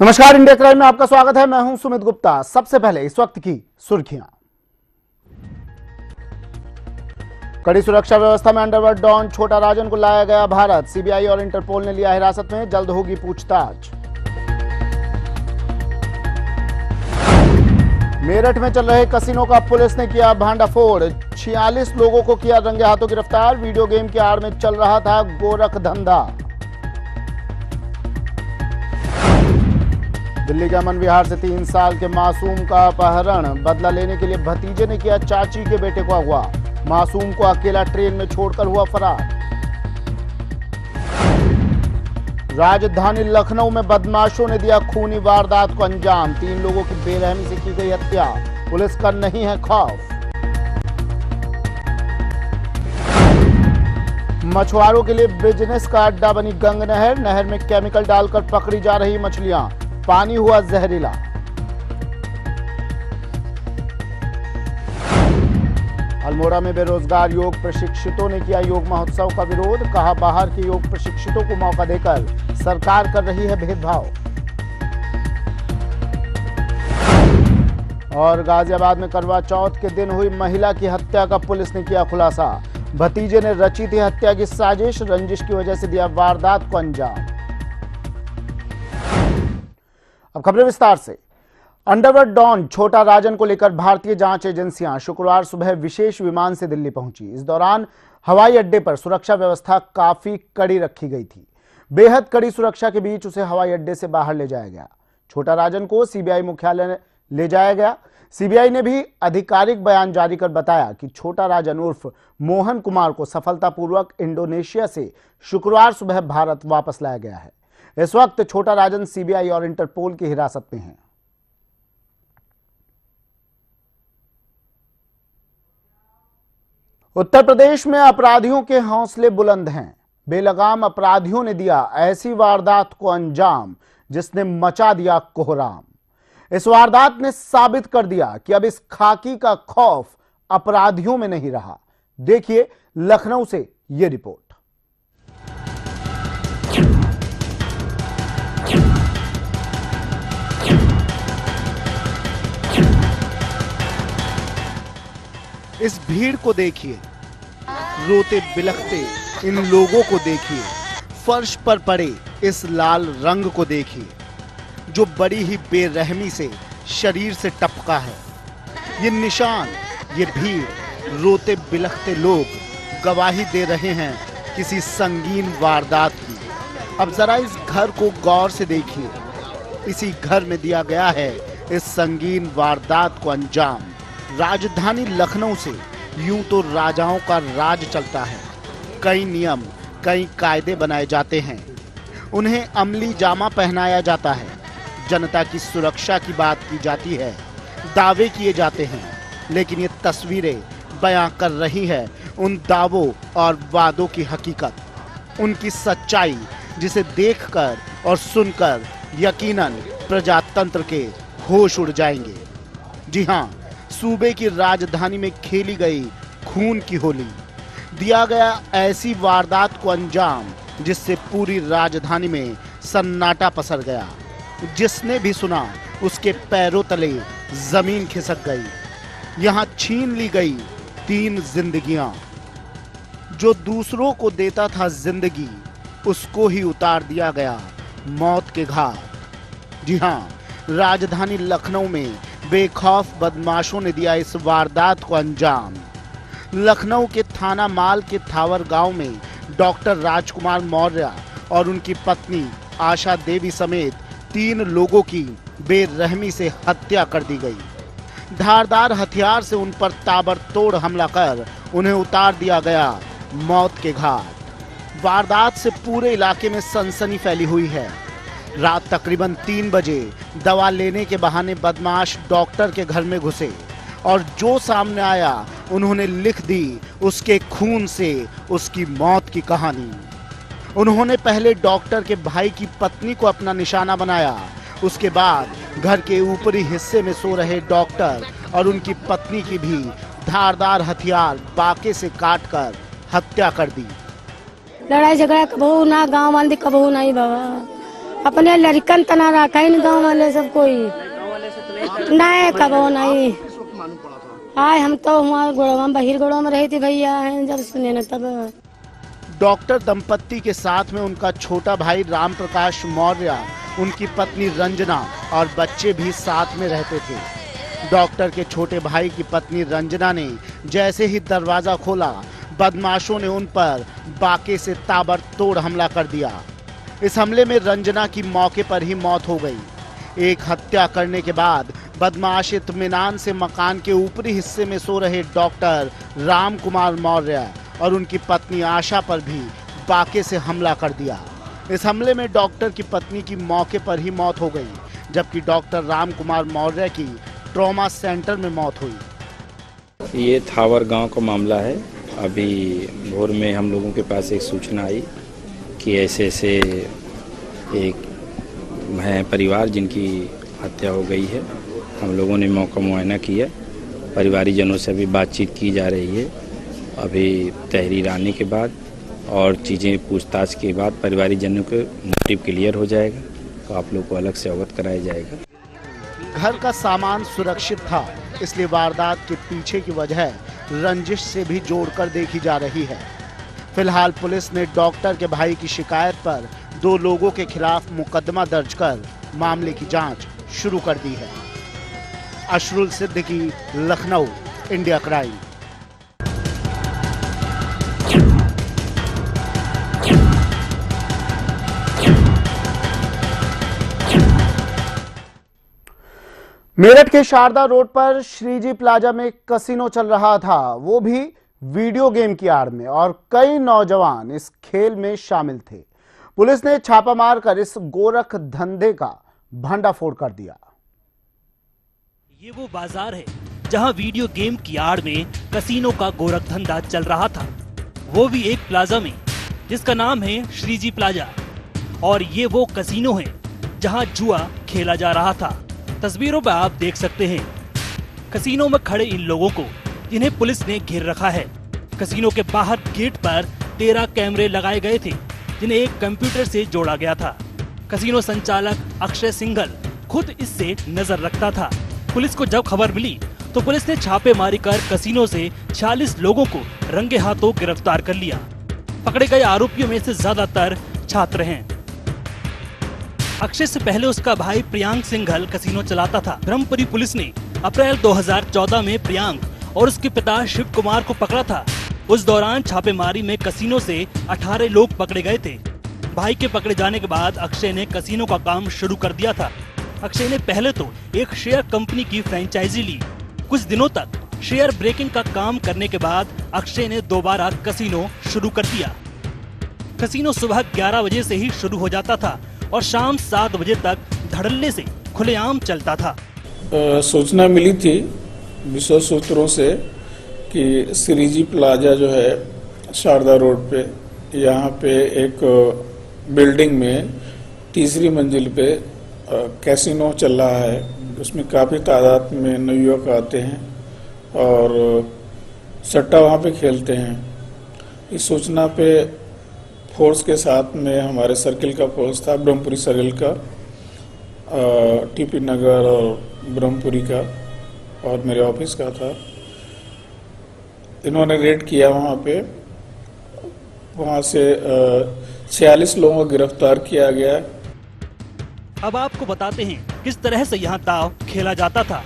नमस्कार, India crime में आपका स्वागत है। मैं हूं सुमित गुप्ता। सबसे पहले इस वक्त की सुर्खियां। कड़ी सुरक्षा व्यवस्था में अंडरवर्ल्ड डॉन छोटा राजन को लाया गया भारत। सीबीआई और इंटरपोल ने लिया हिरासत में, जल्द होगी पूछताछ। मेरठ में चल रहे कसिनो का पुलिस ने किया भांडाफोड़। 46 लोगों को किया रंगे हाथों गिरफ्तार। वीडियो गेम की आड़ में चल रहा था गोरख धंधा। दिल्ली के अमन विहार से 3 साल के मासूम का अपहरण। बदला लेने के लिए भतीजे ने किया चाची के बेटे को अगवा। मासूम को अकेला ट्रेन में छोड़कर हुआ फरार। राजधानी लखनऊ में बदमाशों ने दिया खूनी वारदात को अंजाम। 3 लोगों की बेरहमी से की गई हत्या। पुलिस का नहीं है खौफ। मछुआरों के लिए बिजनेस का अड्डा बनी गंग नहर। नहर में केमिकल डालकर पकड़ी जा रही मछलियां, पानी हुआ जहरीला। अल्मोड़ा में बेरोजगार योग प्रशिक्षितों ने किया योग महोत्सव का विरोध। कहा, बाहर के योग प्रशिक्षितों को मौका देकर सरकार कर रही है भेदभाव। और गाजियाबाद में करवा चौथ के दिन हुई महिला की हत्या का पुलिस ने किया खुलासा। भतीजे ने रची थी हत्या की साजिश। रंजिश की वजह से दिया वारदात को अंजाम। अब खबरें विस्तार से। अंडरवर्ल्ड डॉन छोटा राजन को लेकर भारतीय जांच एजेंसियां शुक्रवार सुबह विशेष विमान से दिल्ली पहुंची। इस दौरान हवाई अड्डे पर सुरक्षा व्यवस्था काफी कड़ी रखी गई थी। बेहद कड़ी सुरक्षा के बीच उसे हवाई अड्डे से बाहर ले जाया गया। छोटा राजन को सीबीआई मुख्यालय ले जाया गया। सीबीआई ने भी आधिकारिक बयान जारी कर बताया कि छोटा राजन उर्फ मोहन कुमार को सफलतापूर्वक इंडोनेशिया से शुक्रवार सुबह भारत वापस लाया गया है। इस वक्त छोटा राजन सीबीआई और इंटरपोल की हिरासत में है। उत्तर प्रदेश में अपराधियों के हौसले बुलंद हैं। बेलगाम अपराधियों ने दिया ऐसी वारदात को अंजाम जिसने मचा दिया कोहराम। इस वारदात ने साबित कर दिया कि अब इस खाकी का खौफ अपराधियों में नहीं रहा। देखिए लखनऊ से यह रिपोर्ट। इस भीड़ को देखिए, रोते बिलखते इन लोगों को देखिए, फर्श पर पड़े इस लाल रंग को देखिए जो बड़ी ही बेरहमी से शरीर से टपका है। ये निशान, ये भीड़, रोते बिलखते लोग गवाही दे रहे हैं किसी संगीन वारदात की। अब जरा इस घर को गौर से देखिए। इसी घर में दिया गया है इस संगीन वारदात को अंजाम। राजधानी लखनऊ से यूं तो राजाओं का राज चलता है। कई नियम, कई कायदे बनाए जाते हैं। उन्हें अमली जामा पहनाया जाता है। जनता की सुरक्षा की बात की जाती है, दावे किए जाते हैं। लेकिन ये तस्वीरें बयां कर रही है उन दावों और वादों की हकीकत, उनकी सच्चाई, जिसे देखकर और सुनकर यकीनन प्रजातंत्र के होश उड़ जाएंगे। जी हां, सूबे की राजधानी में खेली गई खून की होली। दिया गया ऐसी वारदात को अंजाम जिससे पूरी राजधानी में सन्नाटा पसर गया। जिसने भी सुना उसके पैरों तले जमीन खिसक गई। यहां छीन ली गई 3 जिंदगियां। जो दूसरों को देता था जिंदगी, उसको ही उतार दिया गया मौत के घाट। जी हां, राजधानी लखनऊ में बेखौफ बदमाशों ने दिया इस वारदात को अंजाम। लखनऊ के थाना माल के थावर गांव में डॉक्टर राजकुमार मौर्य और उनकी पत्नी आशा देवी समेत 3 लोगों की बेरहमी से हत्या कर दी गई। धारदार हथियार से उन पर ताबड़तोड़ हमला कर उन्हें उतार दिया गया मौत के घाट। वारदात से पूरे इलाके में सनसनी फैली हुई है। रात तकरीबन 3 बजे दवा लेने के बहाने बदमाश डॉक्टर के घर में घुसे और जो सामने आया उन्होंने लिख दी उसके खून से उसकी मौत की कहानी। उन्होंने पहले डॉक्टर के भाई की पत्नी को अपना निशाना बनाया। उसके बाद घर के ऊपरी हिस्से में सो रहे डॉक्टर और उनकी पत्नी की भी धारदार हथियार बाके से काटकर हत्या कर दी। लड़ाई झगड़ा कबहू ना, गांव वाले कबहू नहीं बाबा। अपने लड़कन तना रखा इन गाँव वाले सब कोई नहीं कबो नहीं आए। हम तो हमारे गोड़वा में बहिर गोड़वा में रही थी भैया हैं जब सुने न तब। डॉक्टर दंपत्ति के साथ में उनका छोटा भाई राम प्रकाश मौर्य, उनकी पत्नी रंजना और बच्चे भी साथ में रहते थे। डॉक्टर के छोटे भाई की पत्नी रंजना ने जैसे ही दरवाजा खोला, बदमाशों ने उन पर बाके से ताबड़तोड़ हमला कर दिया। इस हमले में रंजना की मौके पर ही मौत हो गई। एक हत्या करने के बाद बदमाश इत्मीनान से मकान के ऊपरी हिस्से में सो रहे डॉक्टर राम कुमार मौर्य और उनकी पत्नी आशा पर भी बाके से हमला कर दिया। इस हमले में डॉक्टर की पत्नी की मौके पर ही मौत हो गई, जबकि डॉक्टर राम कुमार मौर्य की ट्रॉमा सेंटर में मौत हुई। ये थावर गांव का मामला है। अभी भोर में हम लोगों के पास एक सूचना आई कि ऐसे एक है परिवार जिनकी हत्या हो गई है। हम लोगों ने मौका मुआयना किया, परिवारीजनों से अभी बातचीत की जा रही है। अभी तहरीर आने के बाद और चीज़ें पूछताछ के बाद परिवारीजनों के मोटिव क्लियर हो जाएगा, तो आप लोग को अलग से अवगत कराया जाएगा। घर का सामान सुरक्षित था, इसलिए वारदात के पीछे की वजह रंजिश से भी जोड़कर देखी जा रही है। फिलहाल पुलिस ने डॉक्टर के भाई की शिकायत पर 2 लोगों के खिलाफ मुकदमा दर्ज कर मामले की जांच शुरू कर दी है। अशरुल सिद्दीकी, लखनऊ, इंडिया क्राइम। मेरठ के शारदा रोड पर श्रीजी प्लाजा में कसिनो चल रहा था, वो भी वीडियो गेम की आड़ में, और कई नौजवान इस खेल में शामिल थे। पुलिस ने छापा मारकर इस गोरख धंधे का भंडाफोड़ कर दिया। ये वो बाजार है जहां वीडियो गेम की आड़ में कसिनो का गोरख धंधा चल रहा था, वो भी एक प्लाजा में जिसका नाम है श्रीजी प्लाजा। और ये वो कसिनो है जहां जुआ खेला जा रहा था। तस्वीरों में आप देख सकते हैं कसिनो में खड़े इन लोगों को, जिन्हें पुलिस ने घेर रखा है। कसिनो के बाहर गेट पर 13 कैमरे लगाए गए थे, जिन्हें एक कंप्यूटर से जोड़ा गया था। कसिनो संचालक अक्षय सिंघल खुद इससे नजर रखता था। पुलिस को जब खबर मिली तो पुलिस ने छापेमारी कर कसिनो से 46 लोगों को रंगे हाथों गिरफ्तार कर लिया। पकड़े गए आरोपियों में से ज्यादातर छात्र हैं। अक्षय से पहले उसका भाई प्रियांक सिंघल कसिनो चलाता था। ब्रह्मपुरी पुलिस ने अप्रैल 2014 में प्रियांक और उसके पिता शिव कुमार को पकड़ा था। उस दौरान छापेमारी में कसिनो से 18 लोग पकड़े गए थे। भाई के पकड़े जाने के बाद अक्षय ने कसिनो का काम शुरू कर दिया था। अक्षय ने पहले तो एक शेयर कंपनी की फ्रेंचाइजी ली। कुछ दिनों तक शेयर ब्रेकिंग का काम करने के बाद अक्षय ने दोबारा कसिनो शुरू कर दिया। कसिनो सुबह 11 बजे से ही शुरू हो जाता था और शाम 7 बजे तक धड़ल्ले से खुलेआम चलता था। सूचना मिली थी विश्वस्त सूत्रों से कि श्रीजी प्लाजा जो है शारदा रोड पे, यहाँ पे एक बिल्डिंग में तीसरी मंजिल पे कैसीनो चल रहा है। उसमें काफ़ी तादाद में नवयुवक आते हैं और सट्टा वहाँ पे खेलते हैं। इस सूचना पे फोर्स के साथ में हमारे सर्किल का फोर्स था, ब्रह्मपुरी सर्किल का, टीपी नगर और ब्रह्मपुरी का, और मेरे ऑफिस का था। इन्होंने रेड किया वहाँ पे। वहाँ से 46 लोगों को गिरफ्तार किया गया। अब आपको बताते हैं किस तरह से यहाँ दाव खेला जाता था।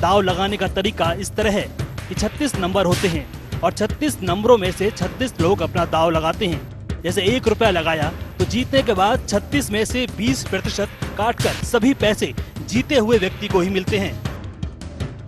दाव लगाने का तरीका इस तरह है कि 36 नंबर होते हैं और 36 नंबरों में से 36 लोग अपना दाव लगाते हैं। जैसे 1 रुपया लगाया तो जीतने के बाद 36 में से 20% काटकर सभी पैसे जीते हुए व्यक्ति को ही मिलते हैं।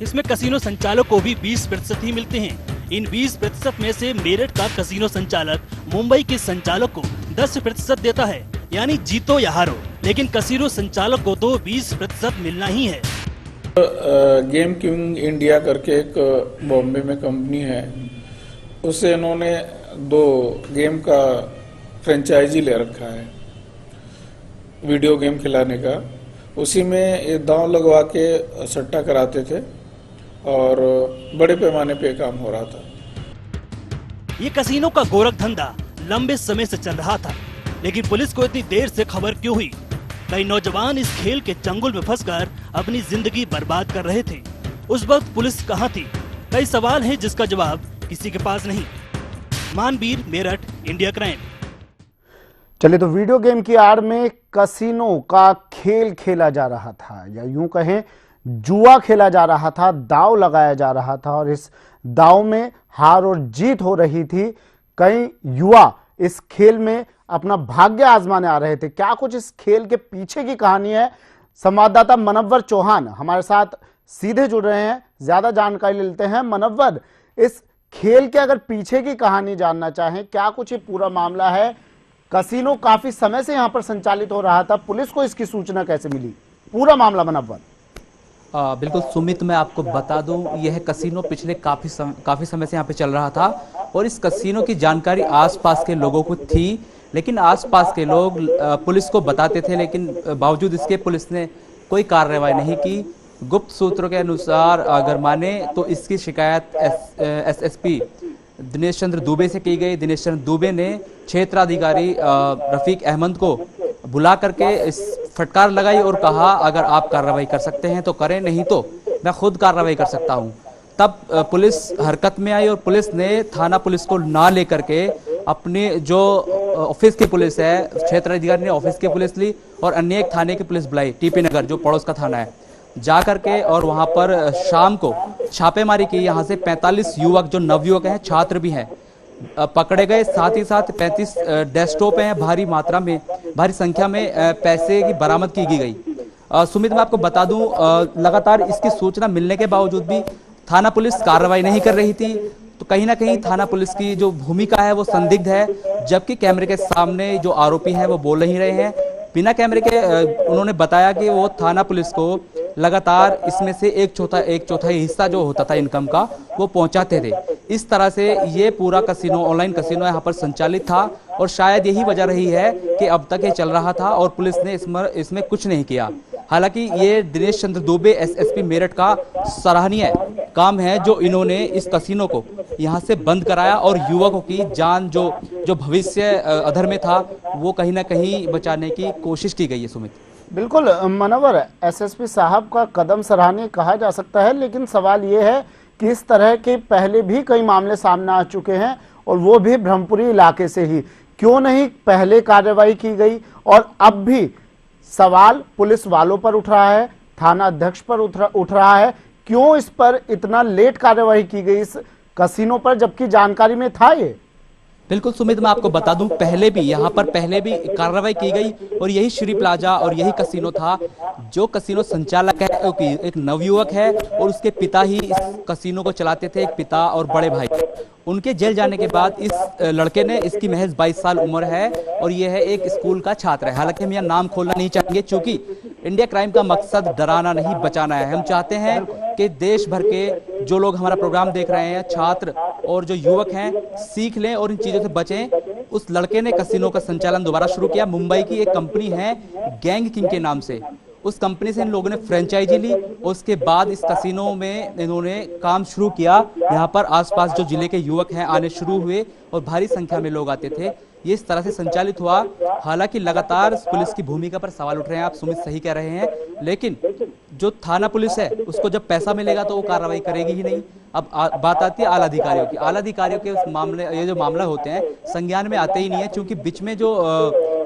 इसमें कसिनो संचालक को भी 20% ही मिलते हैं। इन 20% में से मेरठ का कसिनो संचालक मुंबई के संचालक को 10% देता है, यानी जीतो या हारो, लेकिन कसिनो संचालक को तो 20% मिलना ही है। गेम किंग इंडिया करके एक बॉम्बे में कंपनी है, उससे इन्होंने 2 गेम का फ्रेंचाइजी ले रखा है वीडियो गेम खिलाने का। उसी में ये दांव लगवा के सट्टा कराते थे और बड़े पैमाने पे काम हो रहा था। ये कसिनो का गोरख धंधा लंबे समय से चल रहा था, लेकिन पुलिस को इतनी देर से खबर क्यों हुई? कई नौजवान इस खेल के चंगुल में फंसकर अपनी जिंदगी बर्बाद कर रहे थे। उस वक्त पुलिस कहाँ थी? कई सवाल हैं जिसका जवाब किसी के पास नहीं। Manveer, Meerut, India crime. चलिए, तो वीडियो गेम की आड़ में कसिनो का खेल खेला जा रहा था, या यूं कहें जुआ खेला जा रहा था, दांव लगाया जा रहा था और इस दांव में हार और जीत हो रही थी। कई युवा इस खेल में अपना भाग्य आजमाने आ रहे थे। क्या कुछ इस खेल के पीछे की कहानी है, संवाददाता मनव्वर चौहान हमारे साथ सीधे जुड़ रहे हैं, ज्यादा जानकारी लेते हैं। मनव्वर, इस खेल के अगर पीछे की कहानी जानना चाहें, क्या कुछ ये पूरा मामला है? कसिनो काफी समय से यहां पर संचालित हो रहा था, पुलिस को इसकी सूचना कैसे मिली? पूरा मामला मनव्वर। बिल्कुल सुमित, मैं आपको बता दूं, यह कसिनो पिछले काफ़ी समय से यहाँ पे चल रहा था और इस कसिनो की जानकारी आसपास के लोगों को थी, लेकिन आसपास के लोग पुलिस को बताते थे, लेकिन बावजूद इसके पुलिस ने कोई कार्रवाई नहीं की। गुप्त सूत्रों के अनुसार अगर माने तो इसकी शिकायत एसएसपी दिनेश चंद्र दुबे से की गई। दिनेश चंद्र दुबे ने क्षेत्राधिकारी रफीक अहमद को बुला करके इस फटकार लगाई और कहा अगर आप कार्रवाई कर सकते हैं तो करें, नहीं तो मैं खुद कार्रवाई कर सकता हूं। तब पुलिस हरकत में आई और पुलिस ने थाना पुलिस को ना लेकर के अपने जो ऑफिस की पुलिस है, क्षेत्राधिकारी ने ऑफिस की पुलिस ली और अन्य एक थाने की पुलिस बुलाई, टीपी नगर जो पड़ोस का थाना है, जा करके और वहां पर शाम को छापेमारी की। यहाँ से 45 युवक जो नवयुवक हैं, छात्र भी हैं, पकड़े गए। साथ ही साथ 35 डेस्कटॉप हैं, भारी संख्या में पैसे की बरामद की गई। सुमित, मैं आपको बता दूं, लगातार इसकी सूचना मिलने के बावजूद भी थाना पुलिस कार्रवाई नहीं कर रही थी, तो कहीं ना कहीं थाना पुलिस की जो भूमिका है वो संदिग्ध है। जबकि कैमरे के सामने जो आरोपी हैं वो बोल नहीं रहे हैं। बिना कैमरे के उन्होंने बताया कि वो थाना पुलिस को लगातार इसमें से एक चौथाई हिस्सा जो होता था इनकम का वो पहुंचाते थे। इस तरह से ये पूरा कसिनो, ऑनलाइन कसिनो यहाँ पर संचालित था और शायद यही वजह रही है कि अब तक ये चल रहा था और पुलिस ने इसमें कुछ नहीं किया। हालांकि ये दिनेश चंद्र दुबे एसएसपी मेरठ का सराहनीय काम है जो इन्होंने इस कसिनो को यहाँ से बंद कराया और युवकों की जान जो भविष्य अधर में था वो कहीं ना कहीं बचाने की कोशिश की गई है। सुमित, बिल्कुल मनव्वर, एसएसपी साहब का कदम सराहनीय कहा जा सकता है, लेकिन सवाल ये है कि इस तरह के पहले भी कई मामले सामने आ चुके हैं और वो भी ब्रह्मपुरी इलाके से ही। क्यों नहीं पहले कार्रवाई की गई? और अब भी सवाल पुलिस वालों पर उठ रहा है, थाना अध्यक्ष पर उठ रहा है, क्यों इस पर इतना लेट कार्रवाई की गई इस कसिनो पर, जबकि जानकारी में था ये? बिल्कुल सुमित, मैं आपको बता दूं, पहले भी यहाँ पर कार्रवाई की गई और यही श्री प्लाजा और यही कसिनो था। जो कसिनो संचालक है एक नवयुवक है और उसके पिता ही इस कसिनो को चलाते थे, एक पिता और बड़े भाई। उनके जेल जाने के बाद इस लड़के ने, इसकी महज 22 साल उम्र है और यह है एक स्कूल का छात्र है। हालांकि हम यहाँ नाम खोलना नहीं चाहेंगे क्योंकि इंडिया क्राइम का मकसद डराना नहीं बचाना है। हम चाहते हैं कि देश भर के जो लोग हमारा प्रोग्राम देख रहे हैं, छात्र और जो युवक हैं, सीख लें और इन चीजों से बचें। उस लड़के ने कसिनो का संचालन दोबारा शुरू किया। मुंबई की एक कंपनी है गैंग किंग के नाम से, उस कंपनी से इन लोगों ने फ्रेंचाइजी ली और उसके बाद इस कसिनो में इन्होंने काम शुरू किया। यहाँ पर आसपास जो जिले के युवक हैं आने शुरू हुए और भारी संख्या में लोग आते थे। ये इस तरह से संचालित हुआ। हालांकि लगातार पुलिस की भूमिका पर सवाल उठ रहे हैं, आप सुमित सही कह रहे हैं, लेकिन जो थाना पुलिस है उसको जब पैसा मिलेगा तो वो कार्रवाई करेगी ही नहीं। अब बात आती है आला अधिकारियों की। आला अधिकारियों के उस मामले, ये जो मामला होते हैं संज्ञान में आते ही नहीं है, क्योंकि बीच में जो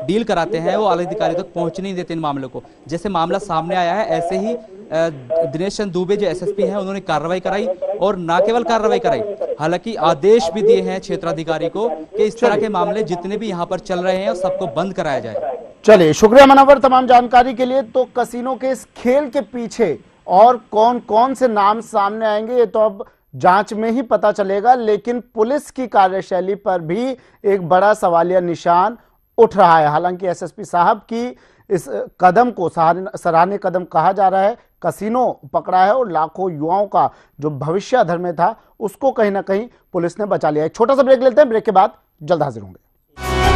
डील कराते हैं वो आला अधिकारी तक पहुंच नहीं देते इन मामलों को। जैसे मामला सामने आया है ऐसे ही दिनेश चंद्र दुबे जो एसएसपी हैं उन्होंने कार्रवाई कराई और न केवल कार्रवाई कराई, हालांकि आदेश भी दिए हैं क्षेत्राधिकारी को कि इस तरह के मामले जितने भी यहाँ पर चल रहे हैं सबको बंद कराया जाए। चलिए, शुक्रिया मनव्वर तमाम जानकारी के लिए। तो कसिनो के इस खेल के पीछे और कौन कौन से नाम सामने आएंगे ये तो अब जांच में ही पता चलेगा, लेकिन पुलिस की कार्यशैली पर भी एक बड़ा सवालिया निशान उठ रहा है। हालांकि एसएसपी साहब की इस कदम को सराहनीय कदम कहा जा रहा है। कसिनो पकड़ा है और लाखों युवाओं का जो भविष्य अधर में था उसको कहीं ना कहीं पुलिस ने बचा लिया है। छोटा सा ब्रेक लेते हैं, ब्रेक के बाद जल्द हाजिर होंगे।